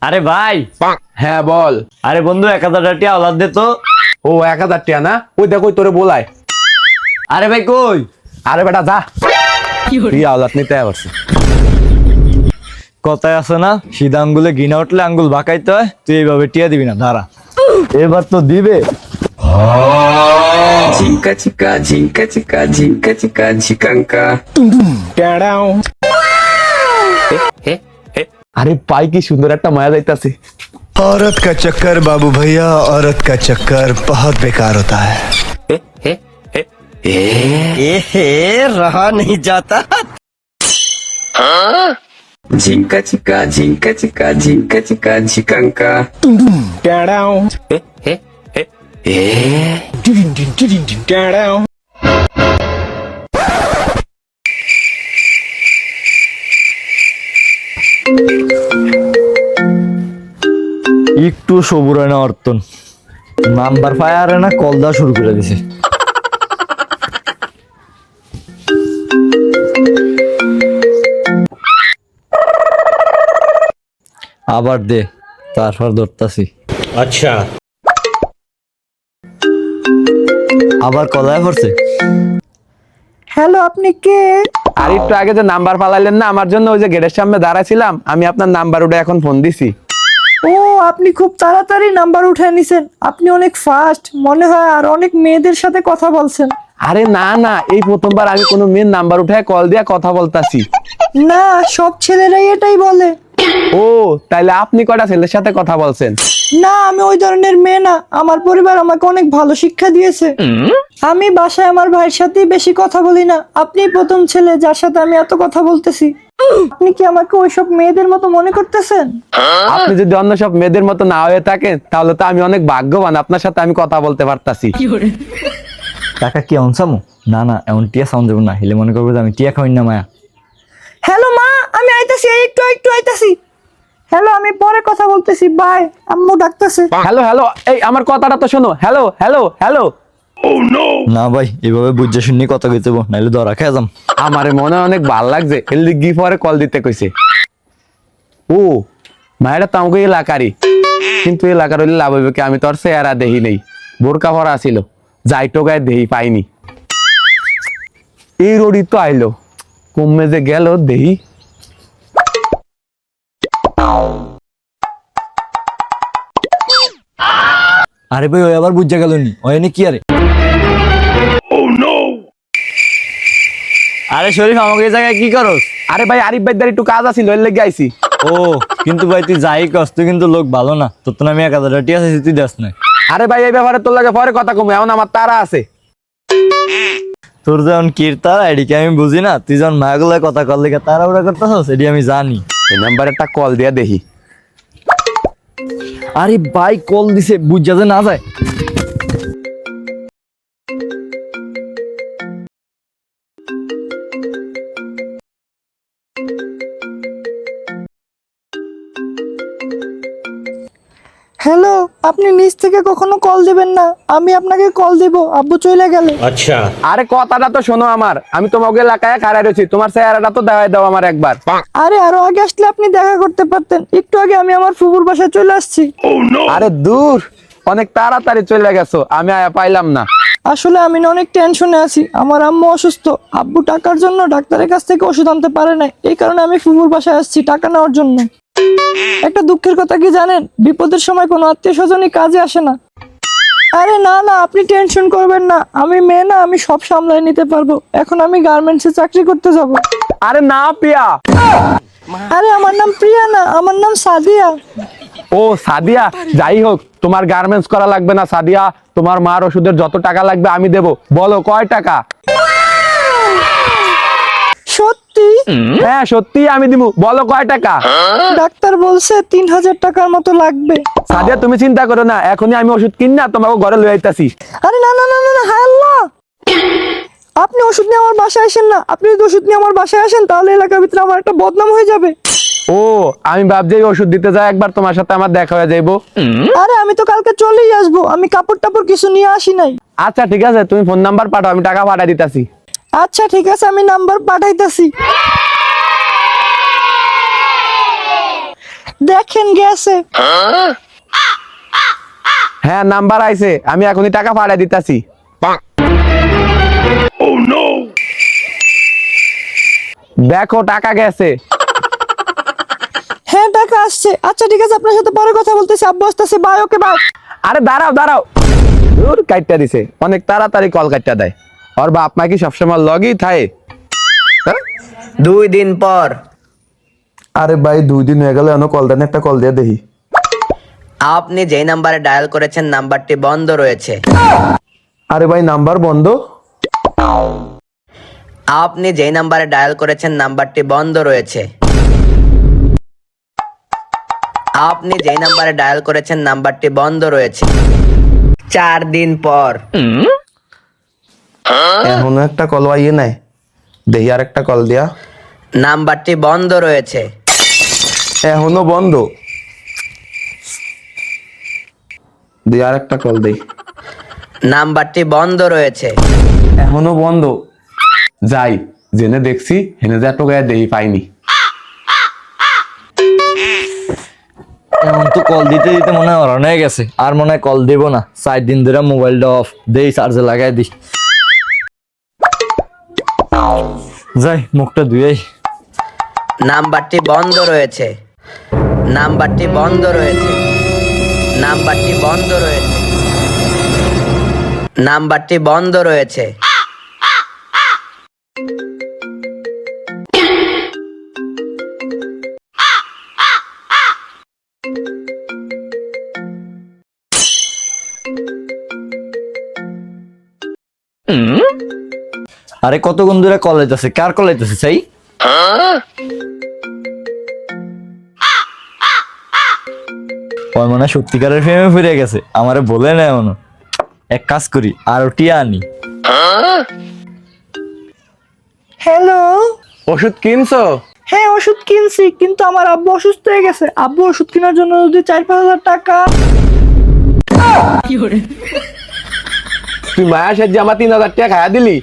আরে ভাই। হ্যাঁ বল। আরে বন্ধু 1000 টাকা আওলাদ দে তো। ও 1000 টাকা না, ওই দেখো তোরে বলাই। আরে ভাই কই? আরে বেটা যা, কি আওলাদ নিতে আসছে। কথায় আছে না, সিধা আঙ্গুলে ঘৃণা উঠলে আঙ্গুল বাঁকাইতে হয়, তুই এইভাবে টিয়া দিবি না, দাঁড়া। এবার তো দিবে। Jinka chika, jinka chika, jinka chika, chikanka. আরে পাই কি সুন্দর একটা মায়া যাইতাছে। औरत का चक्कर बाबू भैया, औरत का चक्कर बहुत बेकार होता है। रहा नहीं जाता। Jinka chika, jinka chika, jinka chika, chikanka. একটু সবুর হয় না অর্তন, নাম্বার ফায়ারে না কল দেওয়া শুরু করে দিছে। আবার দে, তারপর ধরতাছি। अच्छा আবার কলায় পড়ছে। হ্যালো, আপনি কে? আর একটু আগে যে নাম্বার পালাইলেন না আমার জন্য, ওই যে গেটের সামনে দাঁড়াইছিলাম, আমি আপনার নাম্বার উঠে এখন ফোন দিছি। ও, আপনি খুব তাড়াতাড়ি নাম্বার উঠে নিছেন। আপনি অনেক ফাস্ট মনে হয়, আর অনেক মেয়েদের সাথে কথা বলছেন। আরে না না, এই প্রথমবার আমি কোনো মেয়ের নাম্বার উঠে কল দিয়া কথা বলতাছি। না, সব ছেলেরাই এটাই বলে। ও তাইলে আপনি কয়টা ছেলের সাথে কথা বলছেন? না, আমি ওই ধরনের মেয়ে না। আমার পরিবার আমাকে অনেক ভালো শিক্ষা দিয়েছে। আমি বাসায় আমার ভাইয়ের সাথেই বেশি কথা বলি না। আপনিই প্রথম ছেলে যার সাথে আমি এত কথা বলতেছি। আপনি কি আমাকে ওইসব মেয়েদের মতো মনে করতেছেন? আপনি যদি অন্য সব মেয়েদের মতো না হয়ে থাকেন, তাহলে তো আমি অনেক ভাগ্যবান, আপনার সাথে আমি কথা বলতে পারতাছি। টাকা কি এমন সামু? না না, এমন টিয়া সাউন্ড দেবো না, হেলে মনে করবো যে আমি টিয়া খাওয়াই না মায়া। হ্যালো মা, আমি আইতাছি, একটু একটু আইতাছি। হ্যালো, আমি পরে কথা বলতেছি, বাই। আম্মু ডাকতেছে। হ্যালো হ্যালো, এই আমার কথাটা তো শোনো। Hello hello hello. না ভাই, এইভাবে বুঝে শুনি কথা কইতে হবো, নাইলে ধরা খেয়ে যাম। আমারে মনে হয় অনেক ভাল লাগছে, এর লিগি পরে কল দিতে কইছে। ও মায়েরা তো আমাকে এলাকারই, কিন্তু এলাকার হইলে লাভ হইবে কি? আমি তো আর চেহারা দেহি নেই, বোরকা ভরা ছিল, যাই টোকায় দেহি পাইনি। এই রোডই তো আইলো, কমে যে গেল দেহি। আরে ভাই, ওই আবার বুঝা গেল নি, ওই নি কি? আরে আরে শরীফ, আমাকে এই জায়গায় কি করস? আরে ভাই, আরিফ ভাইদার একটু কাজ আছিল, এর লেগে আইছি। ও কিন্তু ভাই, তুই যাই কস, তুই কিন্তু লোক ভালো না। তোর তো আমি 1000 টাকা চাইছি, তুই দেস না। আরে ভাই, এই ব্যাপারে তোর লাগে পরে কথা কমু, এখন আমার তারা আছে। তোর যেমন কীর্তার আইডিকে আমি বুঝি না, তুই যখন মায়াগুলায় কথা কর লেগে তারা ওরা করতেছস, এটি আমি জানি। এই নাম্বারে একটা কল দিয়া দেখি। আরে ভাই, কল দিছে, বুঝা যে না যায়। হ্যালো, আপনি নিচ থেকে কখনো কল দিবেন না, আমি আপনাকে কল দিব। আব্বু চলে গেলে। अच्छा আরে কথাটা তো শোনো আমার, আমি তোমাকে এলাকায় খাড়াই রয়েছি, তোমার চেহারাটা তো দেখাই দাও আমার একবার। আরে আরো আগে আসলে আপনি দেখা করতে পারতেন। একটু আগে আমি আমার ফুফুর বাসায় চলে আসছি। আরে দূর, অনেক তাড়াতাড়ি চলে গেছো, আমি আয়া পাইলাম না। আসলে আমি না অনেক টেনশনে আছি। আমার আম্মু অসুস্থ, আব্বু টাকার জন্য ডাক্তারের কাছ থেকে ওষুধ আনতে পারে না, এই কারণে আমি ফুফুর বাসায় আসছি টাকা নেওয়ার জন্য। একটা দুঃখের কথা কি জানেন, বিপদের সময় কোনো আত্মীয় স্বজনই কাজে আসে না। আরে না না, আপনি টেনশন করবেন না, আমি মেয়ে না, আমি সব সামলায় নিতে পারবো। এখন আমি গার্মেন্টসে চাকরি করতে যাব। আরে না প্রিয়া। আরে আমার নাম প্রিয়া না, আমার নাম সাদিয়া। ও সাদিয়া, যাই হোক, তোমার গার্মেন্টস করা লাগবে না সাদিয়া, তোমার মার ওষুধের যত টাকা লাগবে আমি দেবো। বলো কয় টাকা? সত্যি? হ্যাঁ সত্যি আমি দিব, বলো কয় টাকা? ডাক্তার বলছে 3000 টাকার মতো লাগবে। সাদিয়া তুমি চিন্তা করো না, এখনই আমি ওষুধ কিনা তোমাকে ঘরে লয়ে আইতাছি। আরে না না না না না, হায় আল্লাহ! আপনি ওষুধ নিয়ে আমার বাসায় আসেন না। আপনি যদি ওষুধ নিয়ে আমার বাসায় আসেন, তাহলে এলাকার ভিতরে আমার একটা বদনাম হয়ে যাবে। ও আমি ভাবছি এই ওষুধ দিতে যাই একবার তোমার সাথে আমার দেখা হয়ে যাইবো। আরে আমি তো কালকে চলেই আসবো, আমি কাপড় টাপড় কিছু নিয়ে আসি নাই। আচ্ছা ঠিক আছে, তুমি ফোন নাম্বার পাঠাও, আমি টাকা পাঠাই দিতাছি। আচ্ছা ঠিক আছে, আমি নাম্বার পাঠাইতেছি। দেখেন গেছে। হ্যাঁ নাম্বার আইছে, আমি এখনই টাকা পাঠাই দিতাছি। দেখো টাকা গেছে। হ্যাঁ টাকা আসছে। আচ্ছা ঠিক আছে, আপনার সাথে পরে কথা বলতেছি। আব্বু আসতেছে, বাই। Okay bye. আরে দাঁড়াও দাঁড়াও, দূর কাটটা দিছে, অনেক তাড়াতাড়ি কল কাটটা দেয়। ওর বাপ মা কি সবসময় লগই থাকে? 2 দিন পর। আরে ভাই 2 দিন হয়ে গেল, এখনো কল দেন, একটা কল দিয়ে দেখি। আপনি যেই নাম্বারে ডায়াল করেছেন নাম্বারটি বন্ধ রয়েছে। আরে ভাই নাম্বার বন্ধ। আপনি যেই নাম্বারে ডায়াল করেছেন নাম্বারটি বন্ধ রয়েছে। আপনি যেই নাম্বারে ডায়াল করেছেন নাম্বারটি বন্ধ রয়েছে। 4 দিন পর। এখনো একটা কল আইয়ে নাই, দেখি আর একটা কল দিয়া। নাম্বারটি বন্ধ রয়েছে। এখনো বন্ধ, দিয়ে আর একটা কল দেই। নাম্বারটি বন্ধ রয়েছে। এখনো বন্ধ। যাই জেনে দেখছি, হেনে যা টোকা দেই পাইনি। এখন তো কল দিতে দিতে মনে হয় অনেক গেছে, আর মনে হয় কল দেবো না। 4 দিন ধরে মোবাইলটা অফ, দেই চার্জে লাগাই দিই। যাই মুখটা ধুয়েই। নাম্বারটি বন্ধ রয়েছে। নাম্বারটি বন্ধ রয়েছে। নাম্বারটি বন্ধ রয়েছে। নাম্বারটি বন্ধ রয়েছে। আরে কতক্ষণ ধরে কল আইতাছে, কার কল আইতাছে চাই? ওই মনে হয় সত্যিকারের প্রেমে ফিরে গেছে, আমারে বলে না এমন। এক কাজ করি, আর টিয়া আনি। হ্যালো। ওষুধ কিনছো? হ্যাঁ ওষুধ কিনছি, কিন্তু আমার আব্বু অসুস্থ হয়ে গেছে। আব্বু ওষুধ কেনার জন্য যদি 4-5 হাজার টাকা। তুই মায়া সাহায্যে আমার 3000 টাকা খায়া দিলি।